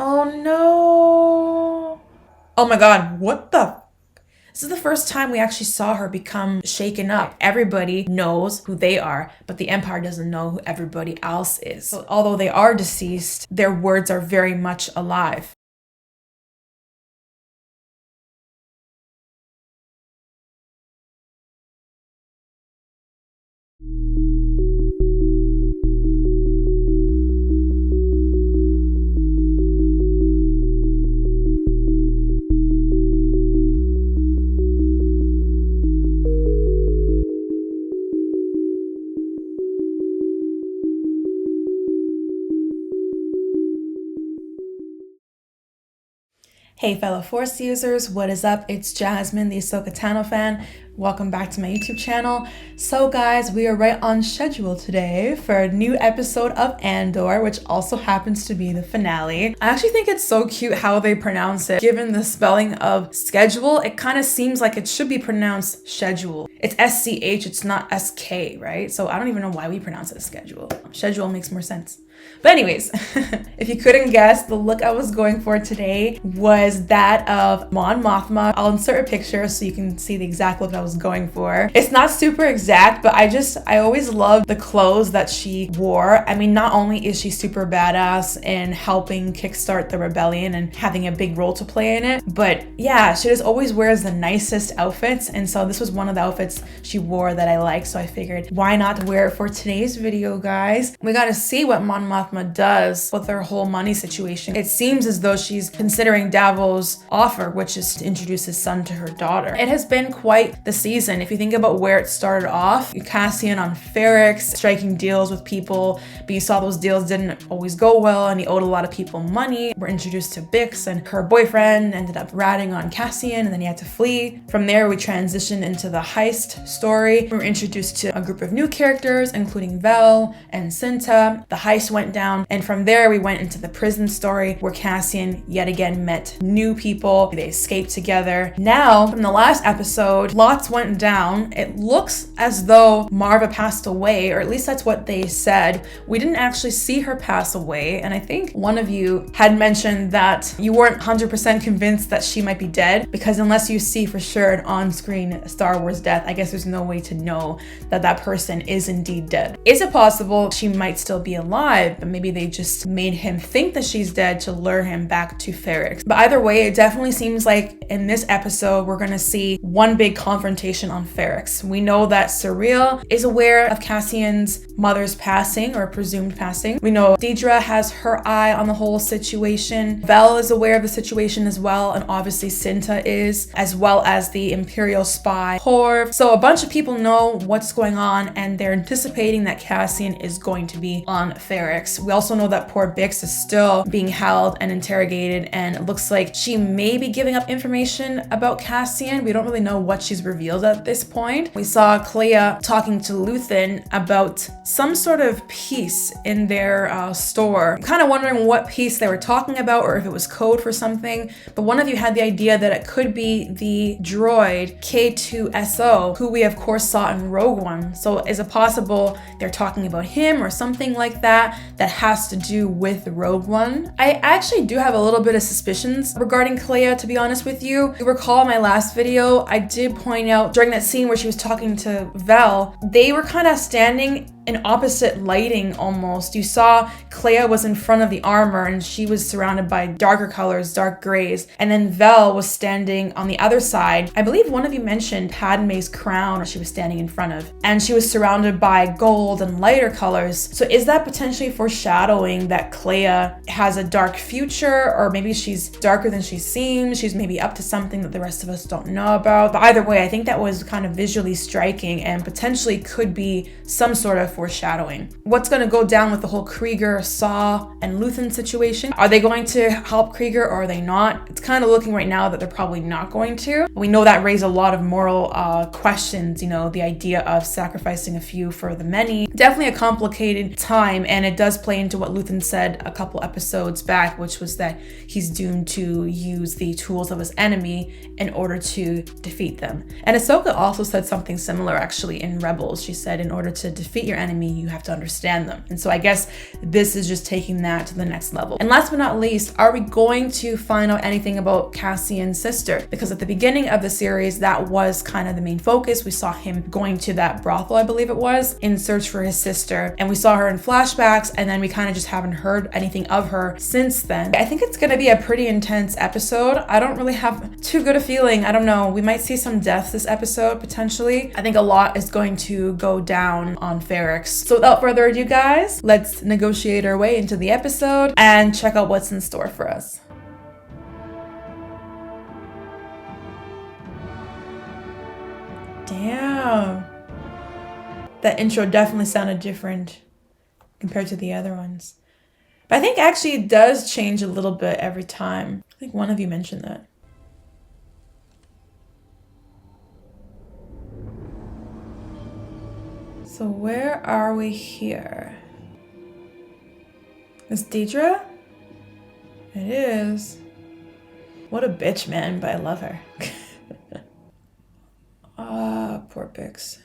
Oh no. Oh my god, what the? This is the first time we actually saw her become shaken up. Everybody knows who they are, but the Empire doesn't know who everybody else is. So although they are deceased, their words are very much alive. Hey fellow Force users, what is up? It's Jasmine, the AhsokaTanoFan. Welcome back to my YouTube channel. So guys, we are right on schedule today for a new episode of Andor, which also happens to be the finale. I actually think it's so cute how they pronounce it. Given the spelling of schedule, it kind of seems like it should be pronounced schedule. It's SCH, it's not SK, right? So I don't even know why we pronounce it schedule. Schedule makes more sense. But anyways, if you couldn't guess, the look I was going for today was that of Mon Mothma. I'll insert a picture so you can see the exact look I was going for. It's not super exact, but I always loved the clothes that she wore. I mean, not only is she super badass in helping kickstart the rebellion and having a big role to play in it, but yeah, she just always wears the nicest outfits. And so this was one of the outfits she wore that I liked. So I figured, why not wear it for today's video, guys? We got to see what Mon Mothma does with her whole money situation. It seems as though she's considering Davos' offer, which is to introduce his son to her daughter. It has been quite the season. If you think about where it started off, Cassian on Ferrix, striking deals with people, but you saw those deals didn't always go well and he owed a lot of people money. We're introduced to Bix and her boyfriend ended up ratting on Cassian and then he had to flee. From there, we transitioned into the heist story. We were introduced to a group of new characters, including Vel and Cinta. The heist went down, and from there we went into the prison story where Cassian yet again met new people. They escaped together. Now, from the last episode, lots went down. It looks as though Maarva passed away, or at least that's what they said. We didn't actually see her pass away, and I think one of you had mentioned that you weren't 100% convinced that she might be dead, because unless you see for sure an on-screen Star Wars death, I guess there's no way to know that that person is indeed dead. Is it possible she might still be alive, but maybe they just made him think that she's dead to lure him back to Ferrix? But either way, it definitely seems like in this episode we're gonna see one big confrontation on Ferrix. We know that Syril is aware of Cassian's mother's passing or presumed passing. We know Dedra has her eye on the whole situation. Vel is aware of the situation as well, and obviously Cinta is, as well as the Imperial spy Horv. So a bunch of people know what's going on and they're anticipating that Cassian is going to be on Ferrix. We also know that poor Bix is still being held and interrogated, and it looks like she may be giving up information about Cassian. We don't really know what she's revealed at this point. We saw Clea talking to Luthen about some sort of piece in their store. I'm kind of wondering what piece they were talking about or if it was code for something, but one of you had the idea that it could be the droid K2SO, who we of course saw in Rogue One. So is it possible they're talking about him or something like that has to do with Rogue One? I actually do have a little bit of suspicions regarding Clea, to be honest with you. You recall my last video, I did point out during that scene where she was talking to Vel, they were kind of standing in opposite lighting almost. You saw Clea was in front of the armor and she was surrounded by darker colors, dark grays, and then Vel was standing on the other side. I believe one of you mentioned Padme's crown she was standing in front of, and she was surrounded by gold and lighter colors. So is that potentially foreshadowing that Clea has a dark future, or maybe she's darker than she seems? She's maybe up to something that the rest of us don't know about. But either way, I think that was kind of visually striking and potentially could be some sort of foreshadowing. What's going to go down with the whole Krieger, Saw, and Luthen situation? Are they going to help Krieger or are they not? It's kind of looking right now that they're probably not going to. We know that raised a lot of moral questions, you know, the idea of sacrificing a few for the many. Definitely a complicated time, and it does play into what Luthen said a couple episodes back, which was that he's doomed to use the tools of his enemy in order to defeat them. And Ahsoka also said something similar actually in Rebels. She said in order to defeat your enemy, you have to understand them. And so I guess this is just taking that to the next level. And last but not least, are we going to find out anything about Cassian's sister? Because at the beginning of the series, that was kind of the main focus. We saw him going to that brothel, I believe it was, in search for his sister. And we saw her in flashbacks, and then we kind of just haven't heard anything of her since then. I think it's gonna be a pretty intense episode. I don't really have too good a feeling. I don't know. We might see some death this episode, potentially. I think a lot is going to go down on Ferrix. So without further ado, guys, let's negotiate our way into the episode and check out what's in store for us. Damn. That intro definitely sounded different compared to the other ones. But I think actually it does change a little bit every time. I think one of you mentioned that. So where are we here? Is Dedra? It is. What a bitch, man, but I love her. Ah, poor Bix.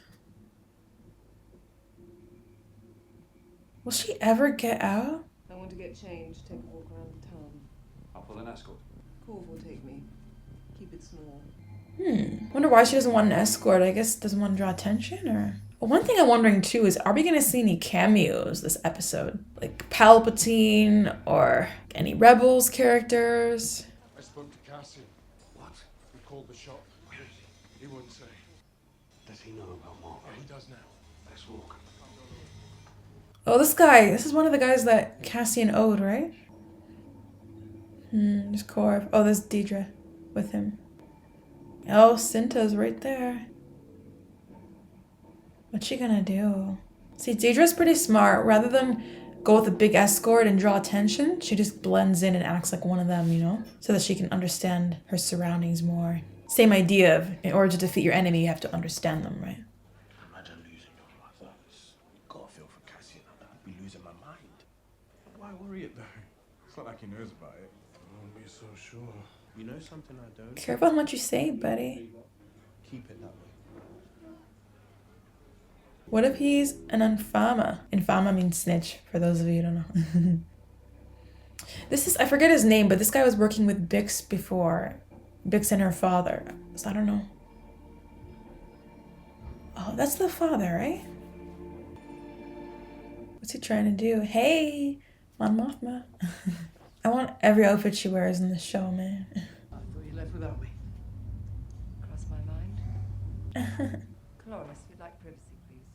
Will she ever get out? I want to get changed, take a walk around the town. I'll pull an escort. Corv will take me. Keep it small. Wonder why she doesn't want an escort. I guess doesn't want to draw attention, or... Well, one thing I'm wondering too is, are we gonna see any cameos this episode? Like Palpatine or any Rebels characters? I spoke to Cassian. What? We called the shop. Where is he? He wouldn't say. Does he know about Maarva? Yeah, he does now. Let's walk. Oh, this guy. This is one of the guys that Cassian owed, right? There's Corv. Oh, there's Dedra with him. Oh, Cinta's right there. What's she gonna do? See, Dedra's pretty smart. Rather than go with a big escort and draw attention, she just blends in and acts like one of them, you know? So that she can understand her surroundings more. Same idea of, in order to defeat your enemy, you have to understand them, right? Imagine losing your brother. Gotta feel for Cassian. I'd be losing my mind. Why worry it though? It's not like he knows about it. I won't be so sure. You know something I don't? Careful how much you say, buddy. Keep it that way. What if he's an infama? Infama means snitch, for those of you who don't know. This is, I forget his name, but this guy was working with Bix before. Bix and her father. So I don't know. Oh, that's the father, right? What's he trying to do? Hey, Mon Mothma. I want every outfit she wears in the show, man. I thought you left without me. Cross my mind. Cloris, you'd like privacy, please.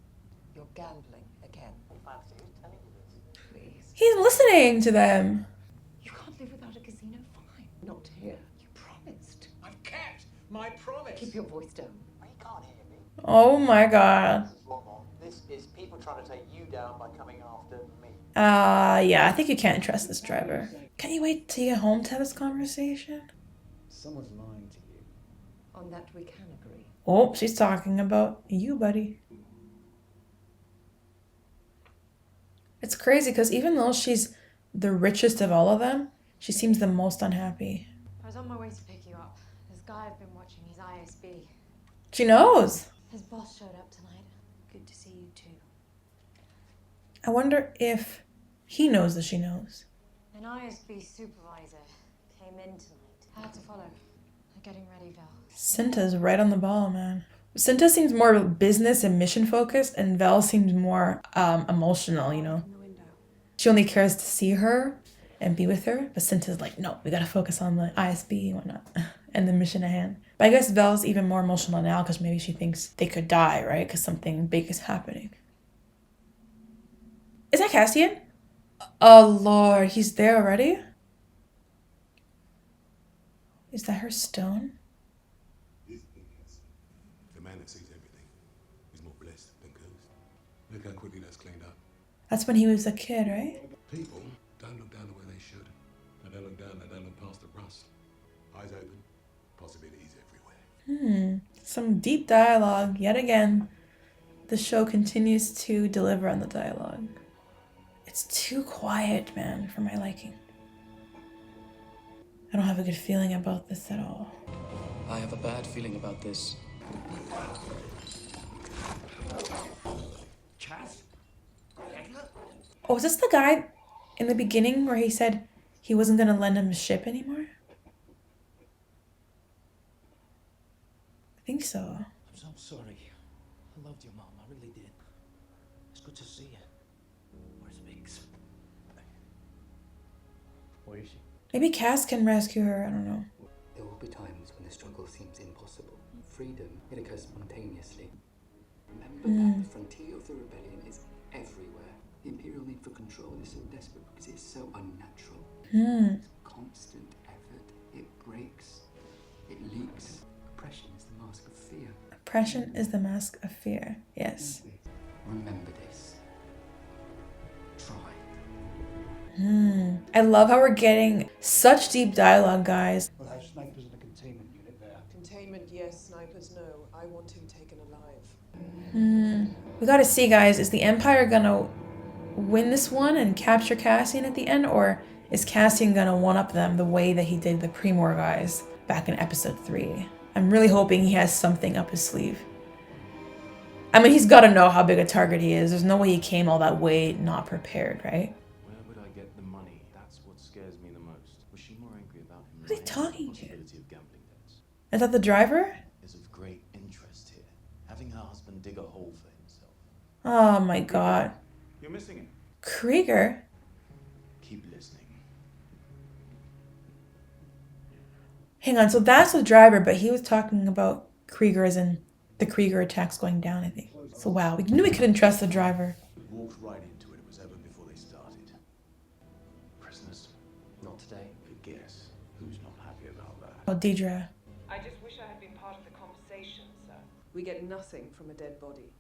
You're gambling again. Fancy who's telling you this? Please. He's listening to them. You can't live without a casino. Fine. Not here. You promised. I've kept my promise. Keep your voice down. Well, you can't hear me. Oh my god. This is what on. This is people trying to take you down by coming after me. Yeah, I think you can't trust this driver. Can't you wait till you get home to have this conversation? Someone's lying to you. On that we can agree. Oh, she's talking about you, buddy. It's crazy because even though she's the richest of all of them, she seems the most unhappy. I was on my way to pick you up. This guy I've been watching, he's ISB. She knows. His boss showed up tonight. Good to see you too. I wonder if he knows that she knows. An ISB supervisor came in tonight. I had to follow. They're getting ready, Val. Cinta's right on the ball, man. Cinta seems more business and mission focused, and Vel seems more emotional, you know. She only cares to see her and be with her, but Cinta's like, no, we gotta focus on the ISB and whatnot, and the mission at hand. But I guess Vel's even more emotional now because maybe she thinks they could die, right? Because something big is happening. Is that Cassian? Oh Lord, he's there already? Is that her stone? The man that sees everything is more blessed than cursed. Look how quickly that's cleaned up. That's when he was a kid, right? People don't look down the way they should. They don't look down, they don't look past the rust. Eyes open, possibilities everywhere. Some deep dialogue, yet again. The show continues to deliver on the dialogue. It's too quiet, man, for my liking. I don't have a good feeling about this at all. I have a bad feeling about this. Chaz? Oh, is this the guy in the beginning where he said he wasn't gonna lend him a ship anymore? I think so. I'm so sorry. I loved your mom, I really did. It's good to see you. Where's Bix? Where is she? Maybe Cass can rescue her, I don't know. There will be times when the struggle seems impossible. Freedom, it occurs spontaneously. Remember that the frontier of the rebellion is everywhere. The Imperial need for control is so desperate because it's so unnatural. It's constant effort. It breaks. It leaks. Oppression is the mask of fear. Oppression is the mask of fear. Yes. Remember this. Try. I love how we're getting such deep dialogue, guys. Well, how snipers in the containment unit there? Containment, yes. Snipers, no. I want him taken alive. We gotta see, guys, is the Empire gonna win this one and capture Cassian at the end, or is Cassian gonna one-up them the way that he did the Pre-Mor guys back in episode 3? I'm really hoping he has something up his sleeve. I mean, he's gotta know how big a target he is. There's no way he came all that way not prepared, right? Where would I get the money? That's what scares me the most. Was she more angry about him? Who's he talking to? Possibility of gambling debts Is that the driver? is of great interest here. Having her husband dig a hole for himself. Oh my god. You're missing him. Krieger? Keep listening. Hang on, so that's the driver, but he was talking about Krieger as in the Krieger attacks going down, I think. So wow, we knew we couldn't trust the driver. We walked right into it. It was over before they started. Prisoners? Not today. Good guess. Who's not happy about that? Oh, Dedra. I just wish I had been part of the conversation, sir. We get nothing from a dead body.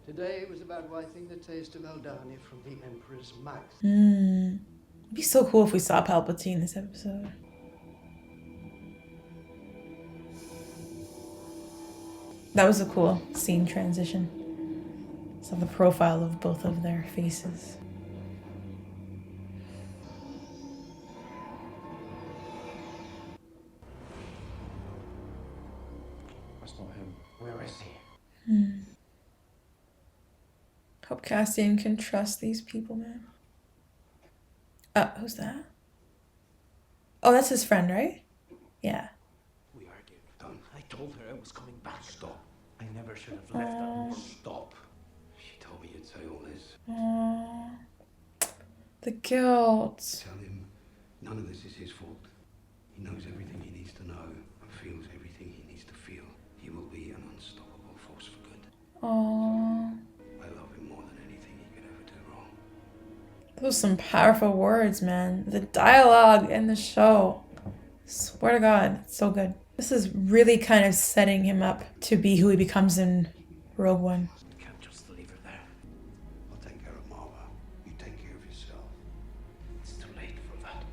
Today was about wiping the taste of Aldania from the Emperor's mouth. It'd be so cool if we saw Palpatine this episode. That was a cool scene transition. Saw the profile of both of their faces. That's not him. Where is he? Hope Cassian can trust these people, man. Who's that? Oh, that's his friend, right? Yeah. We argued. Done. I told her I was coming back. Stop. I never should have left her. Stop. She told me you'd say all this. Aww. The guilt. Tell him none of this is his fault. He knows everything he needs to know and feels everything he needs to feel. He will be an unstoppable force for good. Aww. I love him more than anything he could ever do wrong. Those are some powerful words, man. The dialogue in the show. Swear to God, it's so good. This is really kind of setting him up to be who he becomes in Rogue One. You can't just leave her there. I'll take care of Maarva. You take care of yourself. It's too late for that.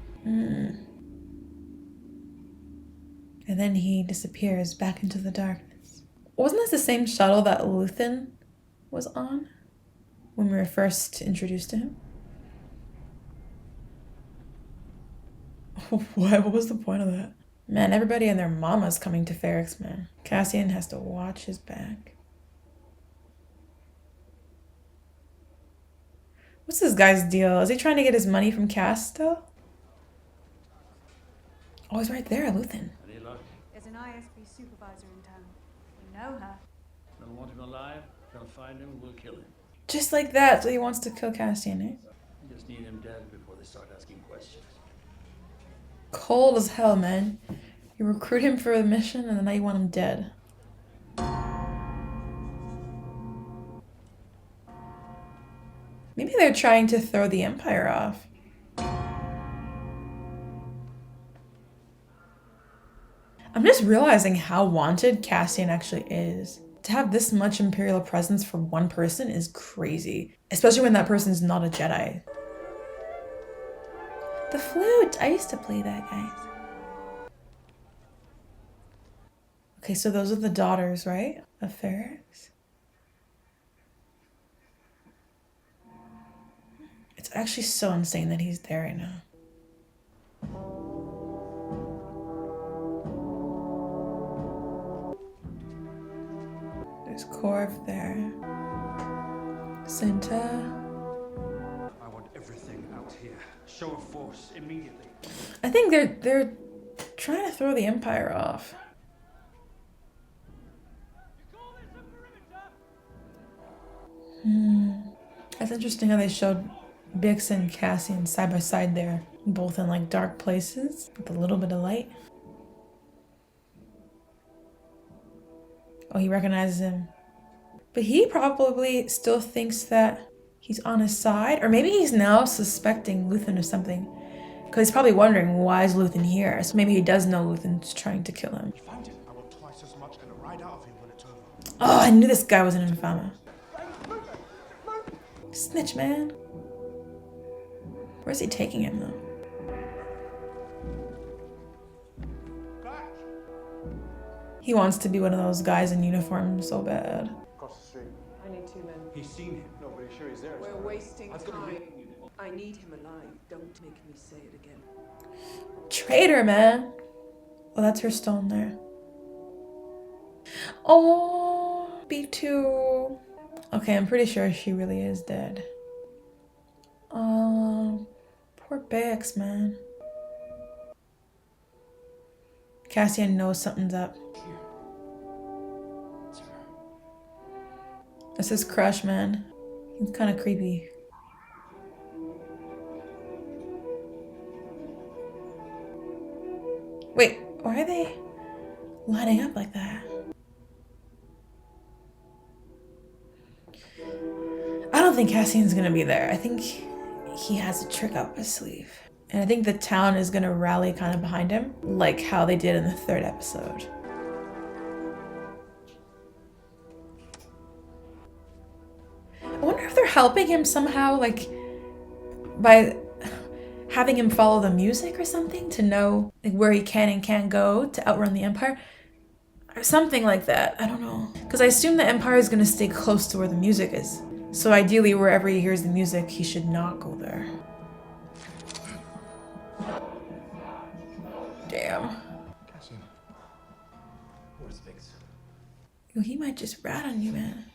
And then he disappears back into the darkness. Wasn't this the same shuttle that Luthen was on when we were first introduced to him? What was the point of that? Man, everybody and their mama's coming to Ferrix, man. Cassian has to watch his back. What's this guy's deal? Is he trying to get his money from Cass still? Oh, he's right there, Luthen. Any luck? There's an ISB supervisor in town. We know her. Don't want him alive? Don't find him, we'll kill him. Just like that, so he wants to kill Cassian, eh? You just need him dead before they start asking questions. Cold as hell, man. You recruit him for a mission and then now you want him dead. Maybe they're trying to throw the Empire off. I'm just realizing how wanted Cassian actually is. To have this much Imperial presence for one person is crazy. Especially when that person's not a Jedi. The flute! I used to play that, guys. Okay, so those are the daughters, right? Of Ferrix? It's actually so insane that he's there right now. There's Corv there. Cinta. I show of force immediately. I think they're trying to throw the Empire off. That's interesting how they showed Bix and Cassian side by side there, both in like dark places with a little bit of light. Oh, he recognizes him. But he probably still thinks that he's on his side, or maybe he's now suspecting Luthen of something. Because he's probably wondering, why is Luthen here? So maybe he does know Luthen's trying to kill him. Found it. I want twice as much and a ride out of here when it's over. Oh, I knew this guy was an Infama. Snitch, man. Where's he taking him, though? He wants to be one of those guys in uniform so bad. Across the street. I need 2 men. He's seen him. No, but he's sure he's there. We're wasting I've got a time. ring. I need him alive. Don't make me say it again. Traitor, man. Oh, that's her stone there. Oh, B2. Okay, I'm pretty sure she really is dead. Poor Bix, man. Cassian knows something's up. That's his crush, man. He's kind of creepy. Wait, why are they lining up like that? I don't think Cassian's gonna be there. I think he has a trick up his sleeve. And I think the town is gonna rally kind of behind him, like how they did in the 3rd episode. I wonder if they're helping him somehow, like by having him follow the music or something to know like where he can and can't go to outrun the Empire. Or something like that. I don't know. Because I assume the Empire is gonna stay close to where the music is. So ideally, wherever he hears the music, he should not go there. Damn. Cassian. Where's Bix? Yo, he might just rat on you, man.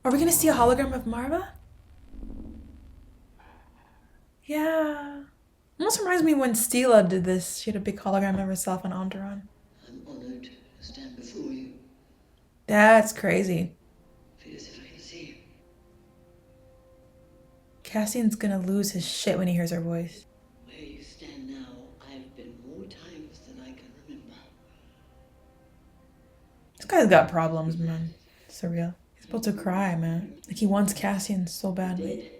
Are we gonna see a hologram of Maarva? Yeah. Almost reminds me when Stila did this. She had a big hologram of herself on Onderon. I'm honored to stand before you. That's crazy. Feel as if I can see you. Cassian's gonna lose his shit when he hears her voice. Where you stand now, I've been more times than I can remember. This guy's got problems, man. Syril. He's about to cry, man. Like he wants Cassian so badly. Dead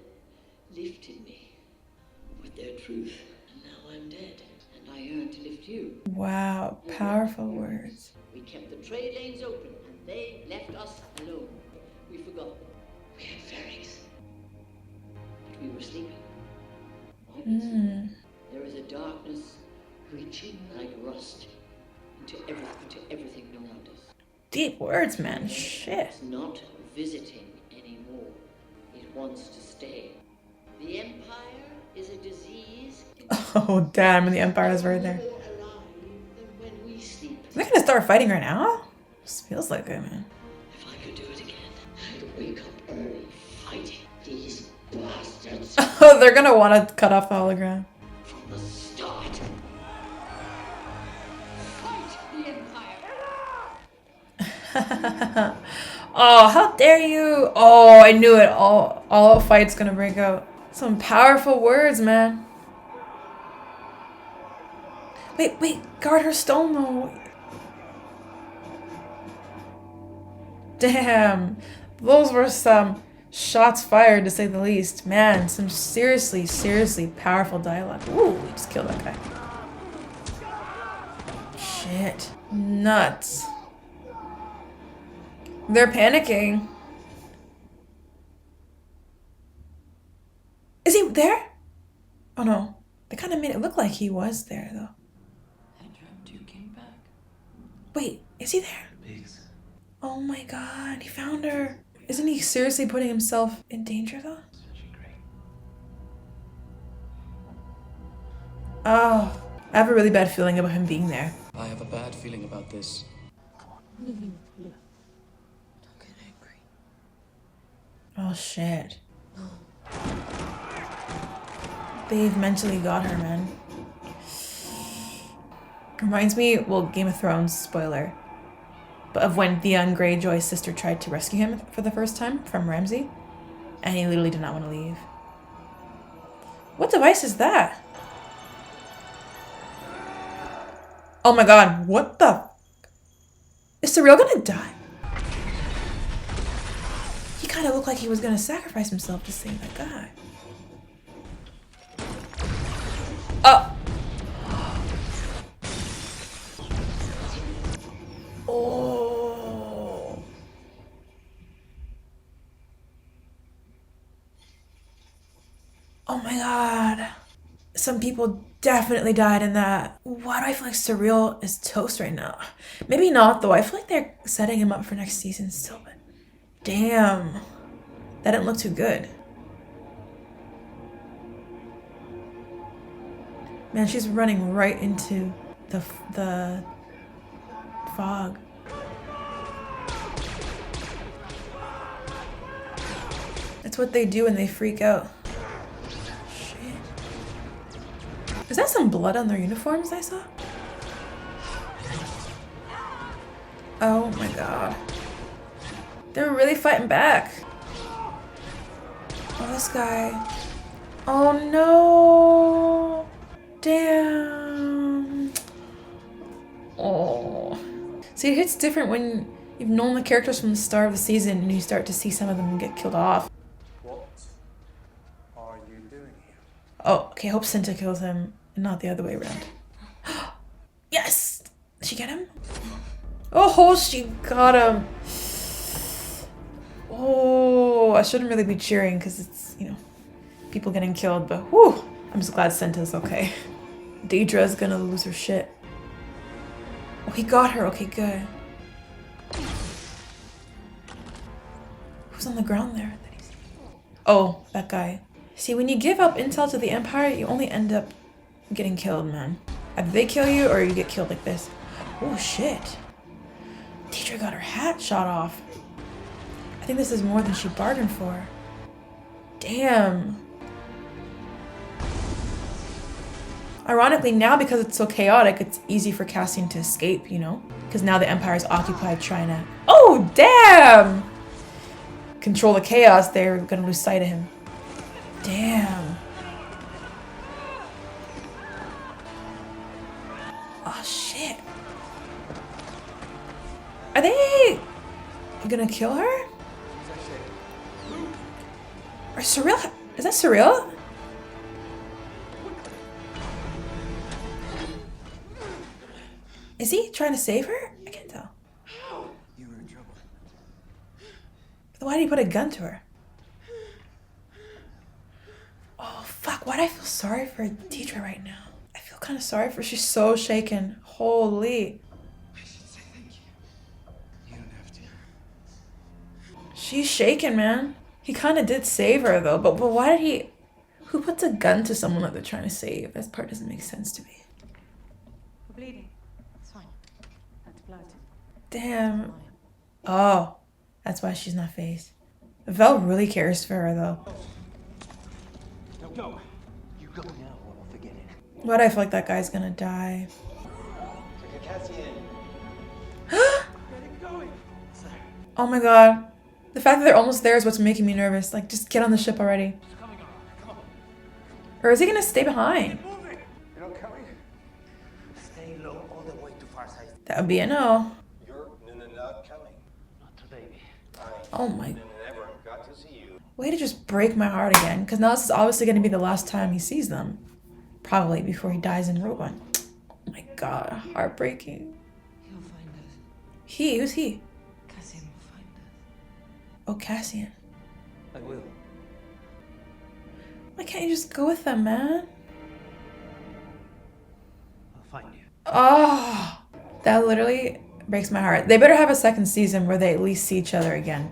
lifted me with their truth, and now I'm dead, and I yearn to lift you. Wow, powerful words. We kept the trade lanes open, and they left us alone. We forgot them. We had ferries, but we were sleeping. There is a darkness reaching like rust into everything around us. Deep words, man. Shit. It's not visiting anymore. It wants to stay. The Empire is a disease. Oh, damn, and the Empire is right there. More alive than when we sleep. Are they gonna start fighting right now? This feels like it, man. If I could do it again, I'd wake up early fighting these bastards Oh, they're gonna want to cut off the hologram. from the start. Fight the Empire. Oh, how dare you! Oh, I knew it. All fight's gonna break out. Some powerful words, man. Wait, guard her stone though. Damn, those were some shots fired to say the least. Man, some seriously powerful dialogue. Ooh, we just killed that guy. Shit. Nuts. They're panicking. Is he there? Oh no. They kind of made it look like he was there though. I dreamt you came back. Wait, is he there? Bix. Oh my god, he found her. Isn't he seriously putting himself in danger though? Oh, I have a really bad feeling about him being there. I have a bad feeling about this. Don't get angry. Oh shit. They've mentally got her, man. Reminds me, well, Game of Thrones, spoiler, but of when Theon Greyjoy's sister tried to rescue him for the first time from Ramsay, and he literally did not want to leave. What device is that? Oh my god, what the? Is Syril gonna die? He kind of looked like he was gonna sacrifice himself to save that guy. Oh! Oh! Oh my god. Some people definitely died in that. Why do I feel like Syril is toast right now? Maybe not though. I feel like they're setting him up for next season still, but damn. That didn't look too good. Man, she's running right into the fog. That's what they do when they freak out. Shit. Is that some blood on their uniforms I saw? Oh my god. They're really fighting back. Oh, this guy. Oh no. Damn. Oh. See, it hits different when you've known the characters from the start of the season and you start to see some of them get killed off. What are you doing here? Oh, okay, I hope Cinta kills him and not the other way around. Yes! Did she get him? Oh, she got him. Oh, I shouldn't really be cheering because it's, you know, people getting killed, but whew, I'm just glad Cinta's okay. Dedra's gonna lose her shit. Oh, he got her. Okay, good. Who's on the ground there? Oh, that guy. See, when you give up intel to the Empire, you only end up getting killed, man. Either they kill you or you get killed like this. Oh, shit. Dedra got her hat shot off. I think this is more than she bargained for. Damn. Ironically, now because it's so chaotic, it's easy for Cassian to escape, you know? Because now the Empire is occupied trying to... Oh, damn! Control the chaos, they're gonna lose sight of him. Damn. Oh, shit. Are they gonna kill her? Or Syril? Is that Syril? Is he trying to save her? I can't tell. You were in trouble. Why did he put a gun to her? Oh, fuck. Why do I feel sorry for Dedra right now? I feel kind of sorry for her. She's so shaken. Holy. I should say thank you. You don't have to. She's shaken, man. He kind of did save her, though. But why did he... Who puts a gun to someone that they're trying to save? That part doesn't make sense to me. We're bleeding. It's fine. That's blood. Damn. Oh. That's why she's not phased. Vel really cares for her, though. No. You go now or I'll forget it. Why do I feel like that guy's gonna die? Cassian. Where are you going? Sir. Oh my god. The fact that they're almost there is what's making me nervous. Like, just get on the ship already. It's coming on. Come on. Or is he gonna stay behind? Moving. You're not coming? Stay low all the way to far side. That would be a no. You're not coming. Not today. Oh my. Never got to see you. Way to just break my heart again. Because now this is obviously going to be the last time he sees them. Probably before he dies in Rogue One. Oh my god. Heartbreaking. He'll find us. He? Who's he? Cassian will find us. Oh, Cassian. I will. Why can't you just go with them, man? I'll find you. Oh. That literally breaks my heart. They better have a second season where they at least see each other again.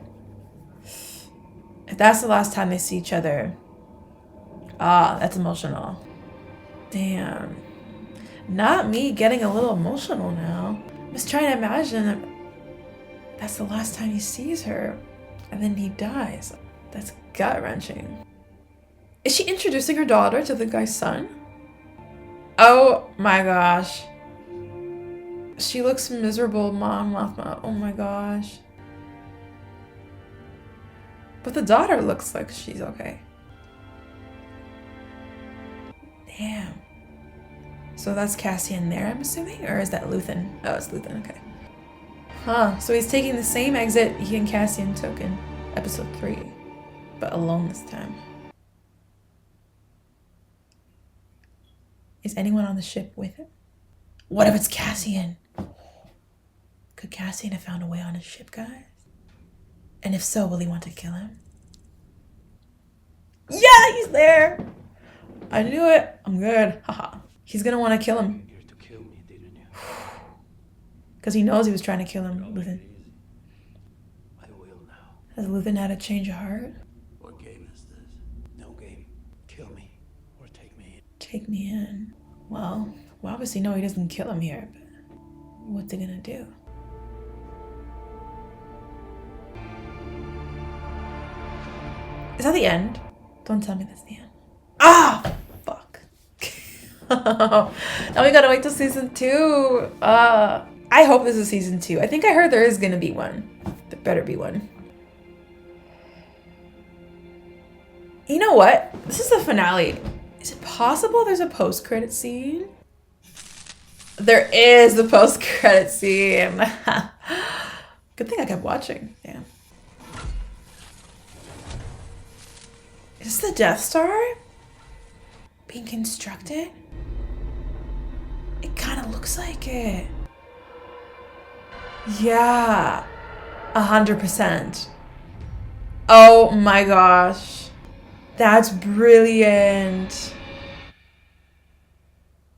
If that's the last time they see each other, that's emotional. Damn. Not me getting a little emotional now. I'm just trying to imagine that that's the last time he sees her and then he dies. That's gut-wrenching. Is she introducing her daughter to the guy's son? Oh my gosh. She looks miserable, Mon Mothma. Oh my gosh. But the daughter looks like she's okay. Damn. So that's Cassian there, I'm assuming? Or is that Luthen? Oh, it's Luthen, okay. Huh, so he's taking the same exit he and Cassian took in episode 3. But alone this time. Is anyone on the ship with him? What if it's Cassian? Could Cassian have found a way on his ship, guys? And if so, will he want to kill him? Yeah, he's there! I knew it. I'm good. Haha. He's gonna want to kill him. Because he knows he was trying to kill him, Luthen. I will now. Has Luthen had a change of heart? What game is this? No game. Kill me or take me in. Take me in. Well, we obviously know he doesn't kill him here, but what's he gonna do? Is that the end? Don't tell me that's the end. Ah! Fuck. Now we gotta wait till season 2. I hope this is season 2. I think I heard there is gonna be one. There better be one. You know what? This is the finale. Is it possible there's a post-credit scene? There is the post-credit scene. Good thing I kept watching. Yeah. Is this the Death Star being constructed? It kind of looks like it. Yeah, 100%. Oh my gosh. That's brilliant.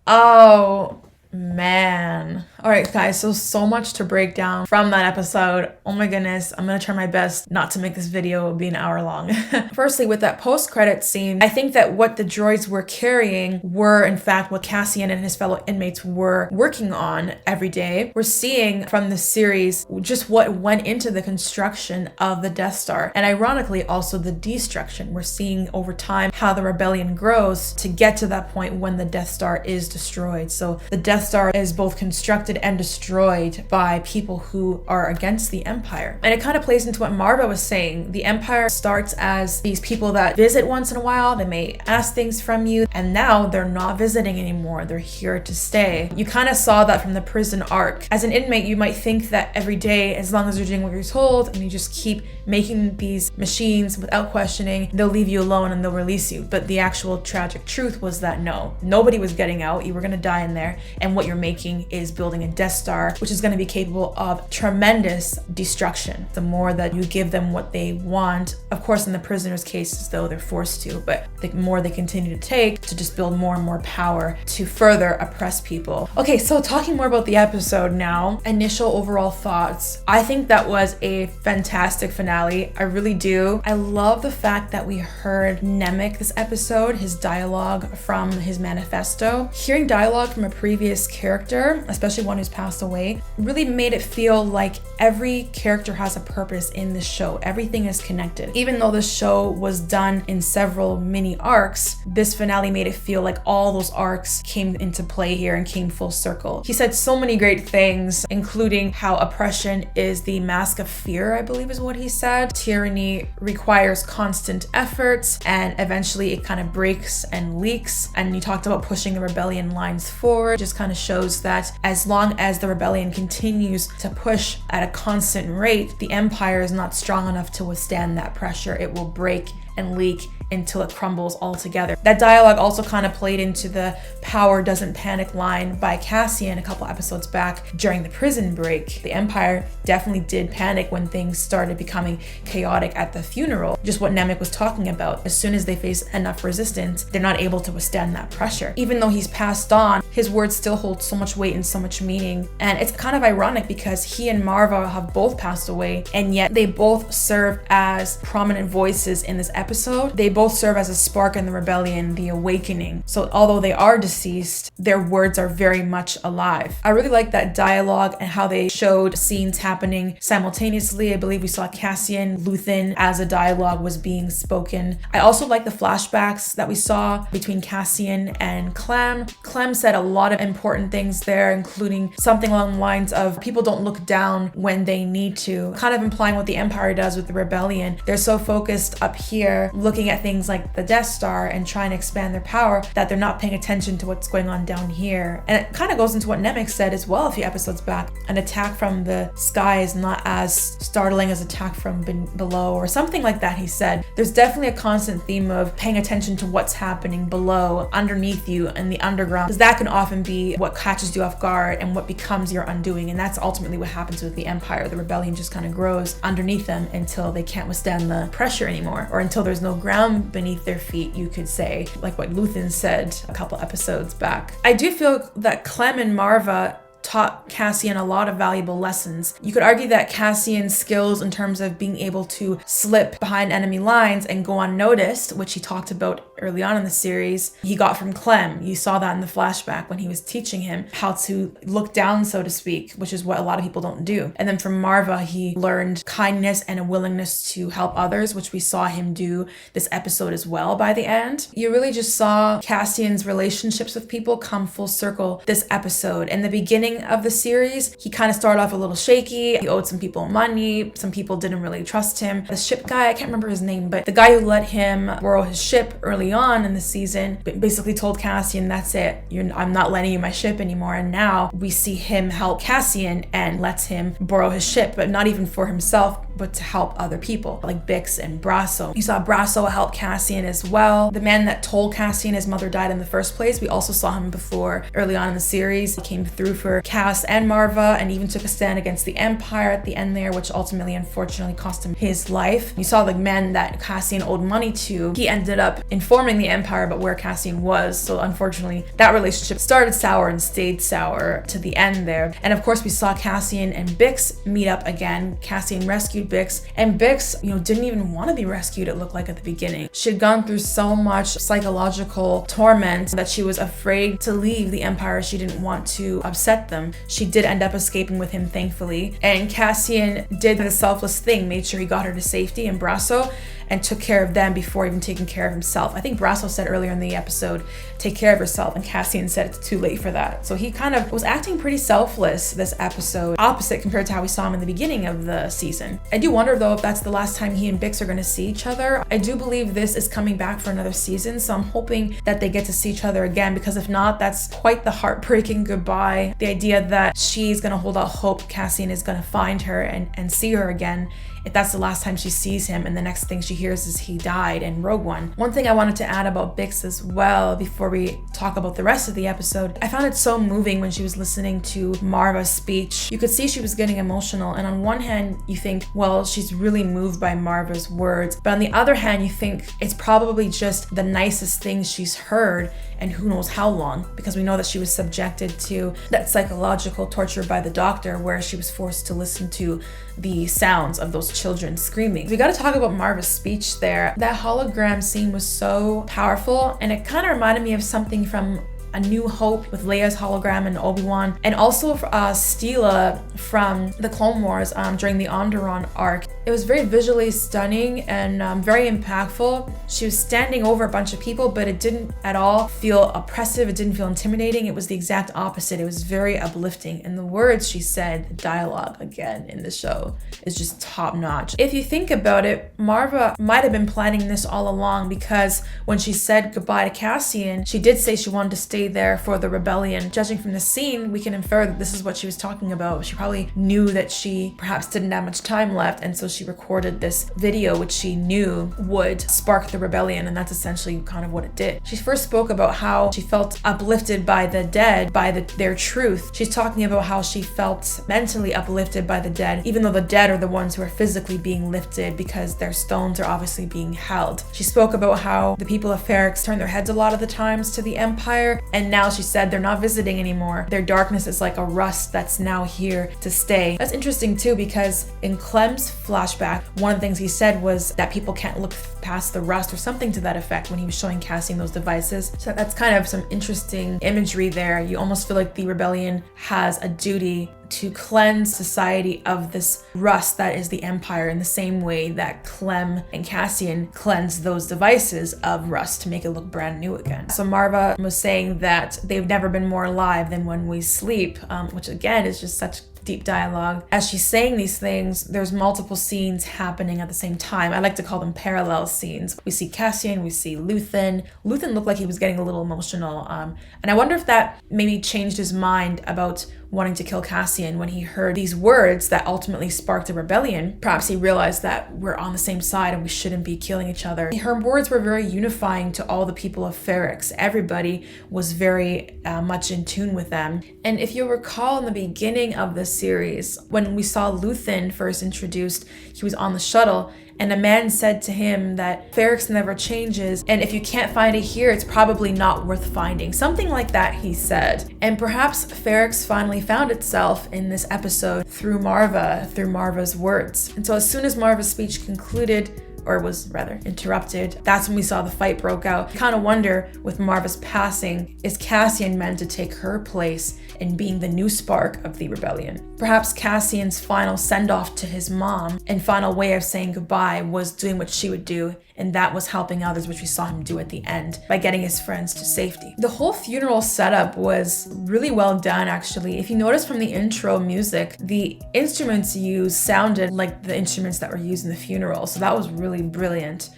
Oh man. All right, guys, so much to break down from that episode. Oh my goodness, I'm gonna try my best not to make this video be an hour long. Firstly, with that post-credit scene, I think that what the droids were carrying were in fact what Cassian and his fellow inmates were working on every day. We're seeing from the series just what went into the construction of the Death Star, and ironically also the destruction. We're seeing over time how the rebellion grows to get to that point when the Death Star is destroyed. So the Death Star is both constructed and destroyed by people who are against the Empire. And it kind of plays into what Maarva was saying. The Empire starts as these people that visit once in a while, they may ask things from you, and now they're not visiting anymore. They're here to stay. You kind of saw that from the prison arc. As an inmate, you might think that every day, as long as you're doing what you're told, and you just keep making these machines without questioning, they'll leave you alone and they'll release you. But the actual tragic truth was that no, nobody was getting out. You were gonna die in there, and what you're making is building a Death Star, which is going to be capable of tremendous destruction. The more that you give them what they want, of course in the prisoners' cases though they're forced to, but the more they continue to take to just build more and more power to further oppress people. Okay, so talking more about the episode now, initial overall thoughts. I think that was a fantastic finale. I really do. I love the fact that we heard Nemik this episode, his dialogue from his manifesto. Hearing dialogue from a previous character, especially one who's passed away, really made it feel like every character has a purpose in this show. Everything is connected. Even though the show was done in several mini arcs, this finale made it feel like all those arcs came into play here and came full circle. He said so many great things, including how oppression is the mask of fear, I believe is what he said. Tyranny requires constant efforts, and eventually it kind of breaks and leaks. And he talked about pushing the rebellion lines forward. Just kind of shows that as long as the rebellion continues to push at a constant rate, the Empire is not strong enough to withstand that pressure. It will break and leak until it crumbles altogether. That dialogue also kind of played into the power doesn't panic line by Cassian a couple episodes back during the prison break. The Empire definitely did panic when things started becoming chaotic at the funeral. Just what Nemik was talking about. As soon as they face enough resistance, they're not able to withstand that pressure. Even though he's passed on, his words still hold so much weight and so much meaning. And it's kind of ironic because he and Maarva have both passed away, and yet they both serve as prominent voices in this episode. They both serve as a spark in the rebellion, the awakening. So although they are deceased, their words are very much alive. I really like that dialogue and how they showed scenes happening simultaneously. I believe we saw Cassian, Luthen as a dialogue was being spoken. I also like the flashbacks that we saw between Cassian and Clem. Clem said a lot of important things there, including something along the lines of people don't look down when they need to, kind of implying what the Empire does with the rebellion. They're so focused up here looking at things like the Death Star and trying to expand their power that they're not paying attention to what's going on down here. And it kind of goes into what Nemec said as well a few episodes back. An attack from the sky is not as startling as attack from below, or something like that, he said. There's definitely a constant theme of paying attention to what's happening below, underneath you in the underground, because that can often be what catches you off guard and what becomes your undoing. And that's ultimately what happens with the Empire. The rebellion just kind of grows underneath them until they can't withstand the pressure anymore, or until there's no ground beneath their feet, you could say, like what Luthen said a couple episodes back. I do feel that Clem and Maarva taught Cassian a lot of valuable lessons. You could argue that Cassian's skills in terms of being able to slip behind enemy lines and go unnoticed, which he talked about early on in the series, he got from Clem. You saw that in the flashback when he was teaching him how to look down, so to speak, which is what a lot of people don't do. And then from Maarva, he learned kindness and a willingness to help others, which we saw him do this episode as well by the end. You really just saw Cassian's relationships with people come full circle this episode. In the beginning of the series, he kind of started off a little shaky. He owed some people money. Some people didn't really trust him. The ship guy, I can't remember his name, but the guy who let him borrow his ship early on in the season basically told Cassian, that's it, I'm not lending you my ship anymore. And now we see him help Cassian and lets him borrow his ship, but not even for himself, but to help other people like Bix and Brasso. You saw Brasso help Cassian as well. The man that told Cassian his mother died in the first place, we also saw him before early on in the series. He came through for Cass and Maarva and even took a stand against the Empire at the end there, which ultimately unfortunately cost him his life. You saw the man that Cassian owed money to. He ended up informing the Empire about where Cassian was, so unfortunately that relationship started sour and stayed sour to the end there. And of course we saw Cassian and Bix meet up again. Cassian rescued Bix, and Bix, didn't even want to be rescued, it looked like at the beginning. She had gone through so much psychological torment that she was afraid to leave the Empire. She didn't want to upset them. She did end up escaping with him, thankfully. And Cassian did the selfless thing, made sure he got her to safety, and Brasso, and took care of them before even taking care of himself. I think Brasso said earlier in the episode, take care of yourself, and Cassian said it's too late for that. So he kind of was acting pretty selfless this episode, opposite compared to how we saw him in the beginning of the season. I do wonder though if that's the last time he and Bix are going to see each other. I do believe this is coming back for another season, so I'm hoping that they get to see each other again, because if not, that's quite the heartbreaking goodbye. The idea that she's going to hold out hope Cassian is going to find her and see her again, if that's the last time she sees him and the next thing she hears is he died in Rogue One. One thing I wanted to add about Bix as well before we talk about the rest of the episode, I found it so moving when she was listening to Maarva's speech. You could see she was getting emotional, and on one hand you think, well, she's really moved by Maarva's words, but on the other hand you think it's probably just the nicest thing she's heard and who knows how long, because we know that she was subjected to that psychological torture by the doctor where she was forced to listen to the sounds of those children screaming. We got to talk about Maarva's speech there. That hologram scene was so powerful, and it kind of reminded me of something from A New Hope with Leia's hologram and Obi-Wan, and also Stila from the Clone Wars during the Andor arc. It was very visually stunning and very impactful. She was standing over a bunch of people, but it didn't at all feel oppressive. It didn't feel intimidating. It was the exact opposite. It was very uplifting. And the words she said, the dialogue again in the show, is just top notch. If you think about it, Maarva might have been planning this all along, because when she said goodbye to Cassian, she did say she wanted to stay there for the rebellion. Judging from the scene, we can infer that this is what she was talking about. She probably knew that she perhaps didn't have much time left, and so she recorded this video, which she knew would spark the rebellion, and that's essentially kind of what it did. She first spoke about how she felt uplifted by the dead, by their truth. She's talking about how she felt mentally uplifted by the dead, even though the dead are the ones who are physically being lifted because their stones are obviously being held. She spoke about how the people of Ferrix turn their heads a lot of the times to the Empire, and now she said they're not visiting anymore. Their darkness is like a rust that's now here to stay. That's interesting too, because in Clem's flashback, one of the things he said was that people can't look past the rust or something to that effect when he was showing Cassian those devices. So that's kind of some interesting imagery there. You almost feel like the rebellion has a duty to cleanse society of this rust that is the Empire, in the same way that Clem and Cassian cleansed those devices of rust to make it look brand new again. So Maarva was saying that they've never been more alive than when we sleep, which again is just such deep dialogue. As she's saying these things, there's multiple scenes happening at the same time. I like to call them parallel scenes. We see Cassian, we see Luthen. Luthen looked like he was getting a little emotional, and I wonder if that maybe changed his mind about wanting to kill Cassian when he heard these words that ultimately sparked a rebellion. Perhaps he realized that we're on the same side and we shouldn't be killing each other. Her words were very unifying to all the people of Ferrix. Everybody was very much in tune with them. And if you recall in the beginning of the series, when we saw Luthen first introduced, he was on the shuttle, and a man said to him that Ferrix never changes, and if you can't find it here, it's probably not worth finding. Something like that, he said. And perhaps Ferrix finally found itself in this episode through Maarva, through Maarva's words. And so as soon as Maarva's speech concluded, or was rather interrupted, that's when we saw the fight broke out. I kind of wonder, with Maarva's passing, is Cassian meant to take her place in being the new spark of the rebellion? Perhaps Cassian's final send-off to his mom and final way of saying goodbye was doing what she would do, and that was helping others, which we saw him do at the end by getting his friends to safety. The whole funeral setup was really well done, actually. If you notice from the intro music, the instruments used sounded like the instruments that were used in the funeral, so that was really brilliant.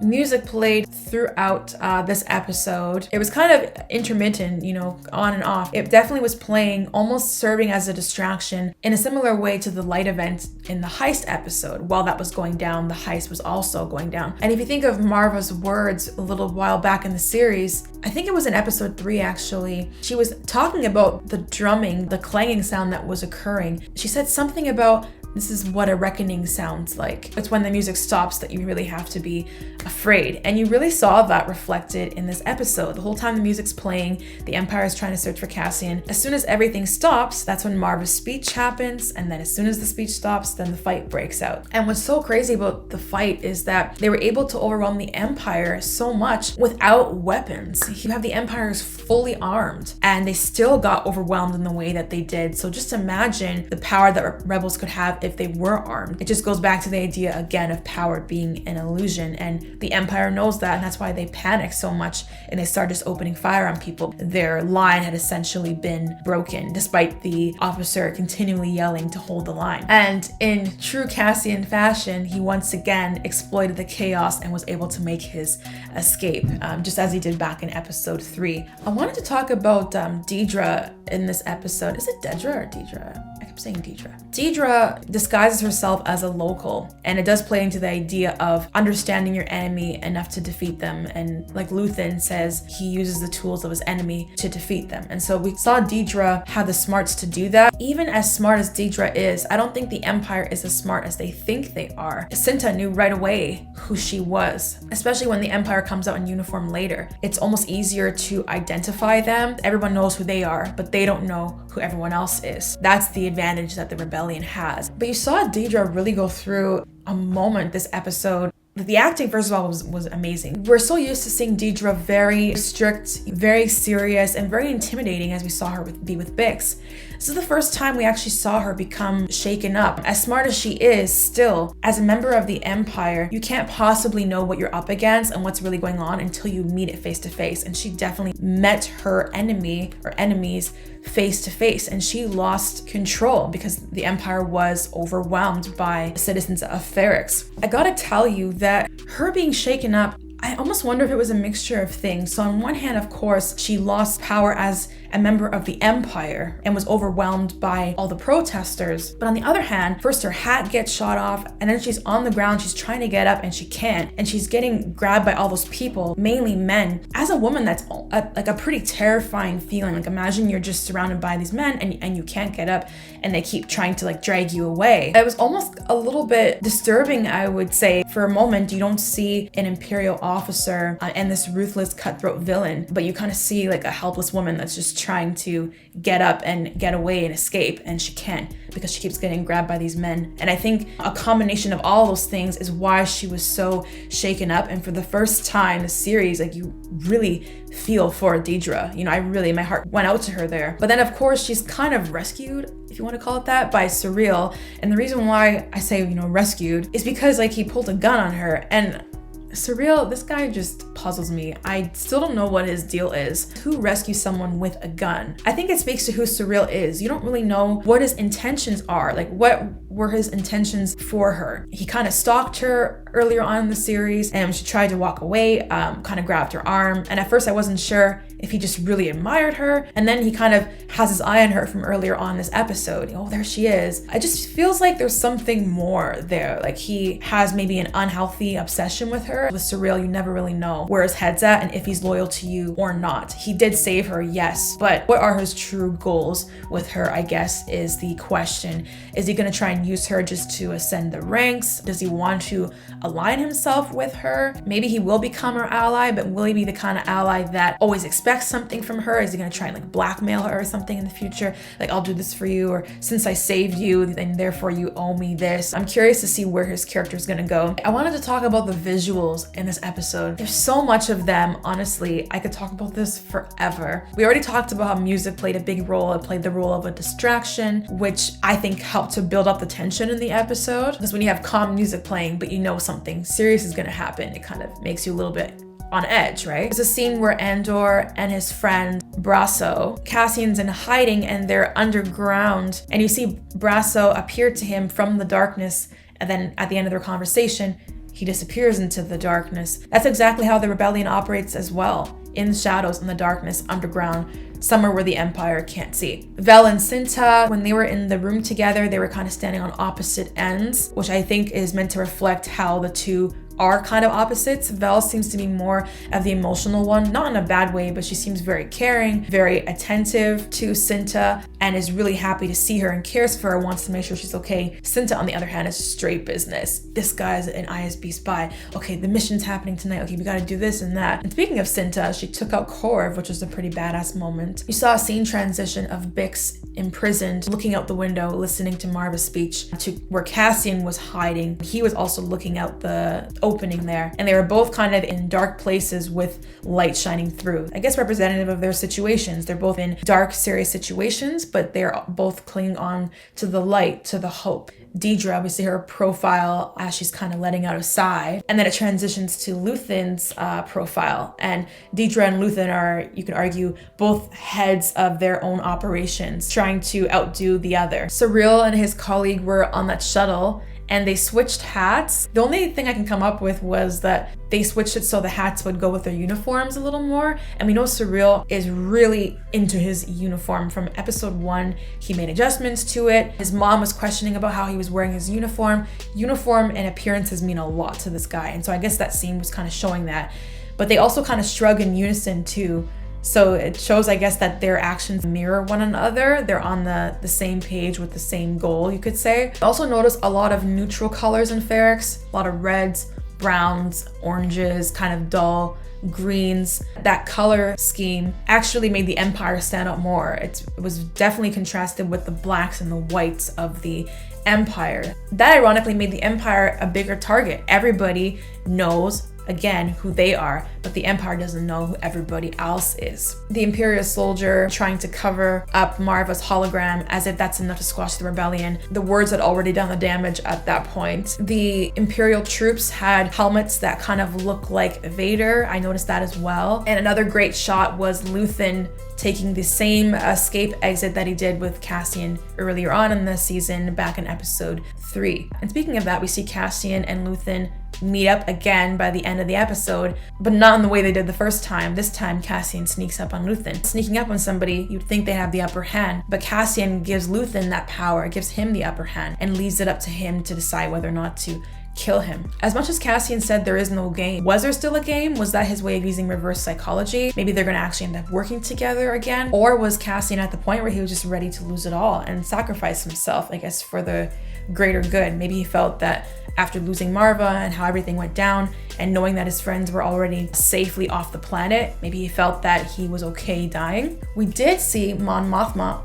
Music played throughout this episode. It was kind of intermittent, you know, on and off. It definitely was playing, almost serving as a distraction in a similar way to the light event in the heist episode. While that was going down, the heist was also going down. And if you think of Maarva's words a little while back in the series, I think it was in episode 3 actually, she was talking about the drumming, the clanging sound that was occurring. She said something about, this is what a reckoning sounds like. It's when the music stops that you really have to be afraid. And you really saw that reflected in this episode. The whole time the music's playing, the Empire is trying to search for Cassian. As soon as everything stops, that's when Maarva's speech happens. And then as soon as the speech stops, then the fight breaks out. And what's so crazy about the fight is that they were able to overwhelm the Empire so much without weapons. You have the Empire's fully armed and they still got overwhelmed in the way that they did. So just imagine the power that rebels could have if they were armed. It just goes back to the idea again of power being an illusion, and the Empire knows that, and that's why they panic so much and they start just opening fire on people. Their line had essentially been broken despite the officer continually yelling to hold the line. And in true Cassian fashion, he once again exploited the chaos and was able to make his escape, just as he did back in episode 3. I wanted to talk about Dedra in this episode. Is it Dedra or Dedra? I kept saying Dedra. Dedra disguises herself as a local, and it does play into the idea of understanding your enemy enough to defeat them. And like Luthen says, he uses the tools of his enemy to defeat them. And so we saw Dedra have the smarts to do that. Even as smart as Dedra is, I don't think the Empire is as smart as they think they are. Cinta knew right away who she was, especially when the Empire comes out in uniform later. It's almost easier to identify them. Everyone knows who they are, but they don't know who everyone else is. That's the advantage that the rebellion has. But you saw Dedra really go through a moment this episode. The acting, first of all, was amazing. We're so used to seeing Dedra very strict, very serious, and very intimidating as we saw her be with Bix. This is the first time we actually saw her become shaken up. As smart as she is, still, as a member of the Empire, you can't possibly know what you're up against and what's really going on until you meet it face to face. And she definitely met her enemy or enemies face to face, and she lost control because the Empire was overwhelmed by citizens of Ferrix. I gotta tell you that her being shaken up, I almost wonder if it was a mixture of things. So on one hand, of course, she lost power as a member of the Empire and was overwhelmed by all the protesters. But on the other hand, first her hat gets shot off, and then she's on the ground, she's trying to get up and she can't, and she's getting grabbed by all those people, mainly men. As a woman, that's like a pretty terrifying feeling. Like imagine you're just surrounded by these men and you can't get up, and they keep trying to like drag you away. It was almost a little bit disturbing, I would say. For a moment, you don't see an Imperial officer and this ruthless cutthroat villain, but you kind of see like a helpless woman that's just trying to get up and get away and escape, and she can't because she keeps getting grabbed by these men. And I think a combination of all those things is why she was so shaken up. And for the first time in the series, like you really feel for Dedra. You know, my heart went out to her there. But then of course she's kind of rescued, if you want to call it that, by Syril. And the reason why I say, you know, rescued is because like he pulled a gun on her. And Syril, this guy just puzzles me. I still don't know what his deal is. Who rescues someone with a gun? I think it speaks to who Syril is. You don't really know what his intentions are. Like, what were his intentions for her? He kind of stalked her earlier on in the series, and she tried to walk away, kind of grabbed her arm. And at first I wasn't sure if he just really admired her. And then he kind of has his eye on her from earlier on this episode. Oh, there she is. It just feels like there's something more there. Like he has maybe an unhealthy obsession with her. With Syril, you never really know where his head's at and if he's loyal to you or not. He did save her, yes, but what are his true goals with her, I guess, is the question. Is he gonna try and use her just to ascend the ranks? Does he want to align himself with her? Maybe he will become her ally, but will he be the kind of ally that always expects something from her? Is he gonna try and like blackmail her or something in the future? Like, I'll do this for you, or since I saved you, then therefore you owe me this. I'm curious to see where his character is gonna go. I wanted to talk about the visuals in this episode. There's so much of them, honestly. I could talk about this forever. We already talked about how music played a big role. It played the role of a distraction, which I think helped to build up the tension in the episode. Because when you have calm music playing, but you know something serious is gonna happen, it kind of makes you a little bit on edge, right? There's a scene where Andor and his friend Brasso, Cassian's in hiding and they're underground, and you see Brasso appear to him from the darkness, and then at the end of their conversation, he disappears into the darkness. That's exactly how the rebellion operates as well. In the shadows, in the darkness, underground, somewhere where the Empire can't see. Vel and Cinta, when they were in the room together, they were kind of standing on opposite ends, which I think is meant to reflect how the two are kind of opposites. Vel seems to be more of the emotional one, not in a bad way, but she seems very caring, very attentive to Cinta, and is really happy to see her and cares for her, wants to make sure she's okay. Cinta, on the other hand, is straight business. This guy's an ISB spy. Okay, the mission's happening tonight. Okay, we gotta do this and that. And speaking of Cinta, she took out Korv, which was a pretty badass moment. You saw a scene transition of Bix imprisoned, looking out the window, listening to Maarva's speech, to where Cassian was hiding. He was also looking out the opening there, and they were both kind of in dark places with light shining through. I guess representative of their situations. They're both in dark, serious situations, but they're both clinging on to the light, to the hope. Dedra, we see her profile as she's kind of letting out a sigh, and then it transitions to Luthen's profile. And Dedra and Luthen are, you could argue, both heads of their own operations, trying to outdo the other. Syril and his colleague were on that shuttle, and they switched hats. The only thing I can come up with was that they switched it so the hats would go with their uniforms a little more. And we know Syril is really into his uniform. From episode 1, he made adjustments to it. His mom was questioning about how he was wearing his uniform. Uniform and appearances mean a lot to this guy. And so I guess that scene was kind of showing that. But they also kind of shrug in unison too. So it shows, I guess, that their actions mirror one another. They're on the same page with the same goal, you could say. I also noticed a lot of neutral colors in Ferrix, a lot of reds, browns, oranges, kind of dull greens. That color scheme actually made the Empire stand out more. It was definitely contrasted with the blacks and the whites of the Empire. That ironically made the Empire a bigger target. Everybody knows, again, who they are, but the Empire doesn't know who everybody else is. The Imperial soldier trying to cover up Maarva's hologram as if that's enough to squash the rebellion. The words had already done the damage at that point. The Imperial troops had helmets that kind of look like Vader. I noticed that as well. And another great shot was Luthen taking the same escape exit that he did with Cassian earlier on in the season, back in episode 3. And speaking of that, we see Cassian and Luthen meet up again by the end of the episode, but not in the way they did the first time. This time Cassian sneaks up on Luthen. Sneaking up on somebody, you'd think they have the upper hand, but Cassian gives Luthen that power, gives him the upper hand, and leaves it up to him to decide whether or not to kill him. As much as Cassian said there is no game, was there still a game? Was that his way of using reverse psychology? Maybe they're gonna actually end up working together again? Or was Cassian at the point where he was just ready to lose it all and sacrifice himself, I guess, for the greater good? Maybe he felt that after losing Maarva and how everything went down, and knowing that his friends were already safely off the planet, maybe he felt that he was okay dying. We did see Mon Mothma,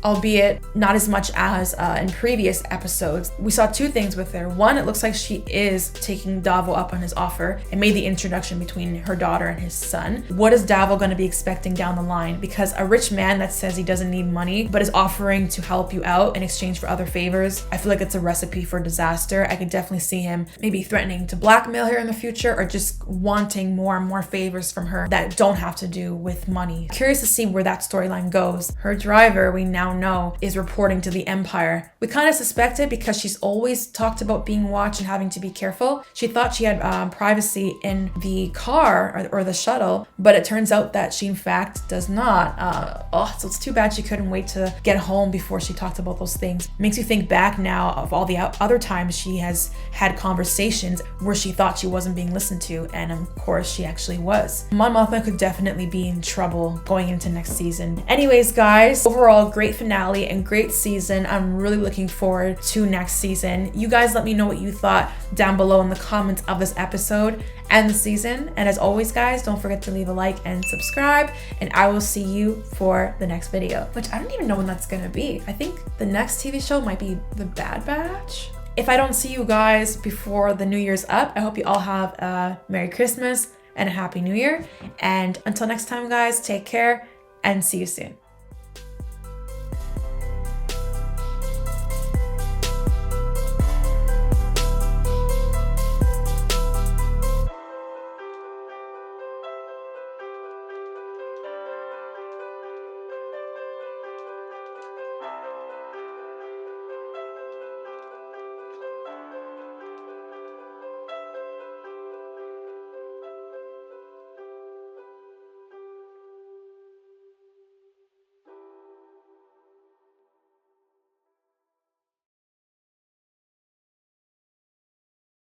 albeit not as much as in previous episodes. We saw two things with her. One, it looks like she is taking Davos up on his offer and made the introduction between her daughter and his son. What is Davos going to be expecting down the line? Because a rich man that says he doesn't need money but is offering to help you out in exchange for other favors, I feel like it's a recipe for disaster. I could definitely see him maybe threatening to blackmail her in the future, or just wanting more and more favors from her that don't have to do with money. Curious to see where that storyline goes. Her driver, we now know, is reporting to the Empire. We kind of suspected because she's always talked about being watched and having to be careful. She thought she had privacy in the car or the shuttle, but it turns out that she in fact does not. So it's too bad she couldn't wait to get home before she talked about those things. Makes you think back now of all the other times she has had conversations where she thought she wasn't being listened to, and of course she actually was. Mon Mothma could definitely be in trouble going into next season. Anyways, guys, overall great finale and great season. I'm really looking forward to next season. You guys let me know what you thought down below in the comments of this episode and the season. And as always, guys, don't forget to leave a like and subscribe, and I will see you for the next video, which I don't even know when that's gonna be. I think the next TV show might be The Bad Batch. If I don't see you guys before the New Year's up, I hope you all have a Merry Christmas and a Happy New Year. And until next time, guys, take care and see you soon.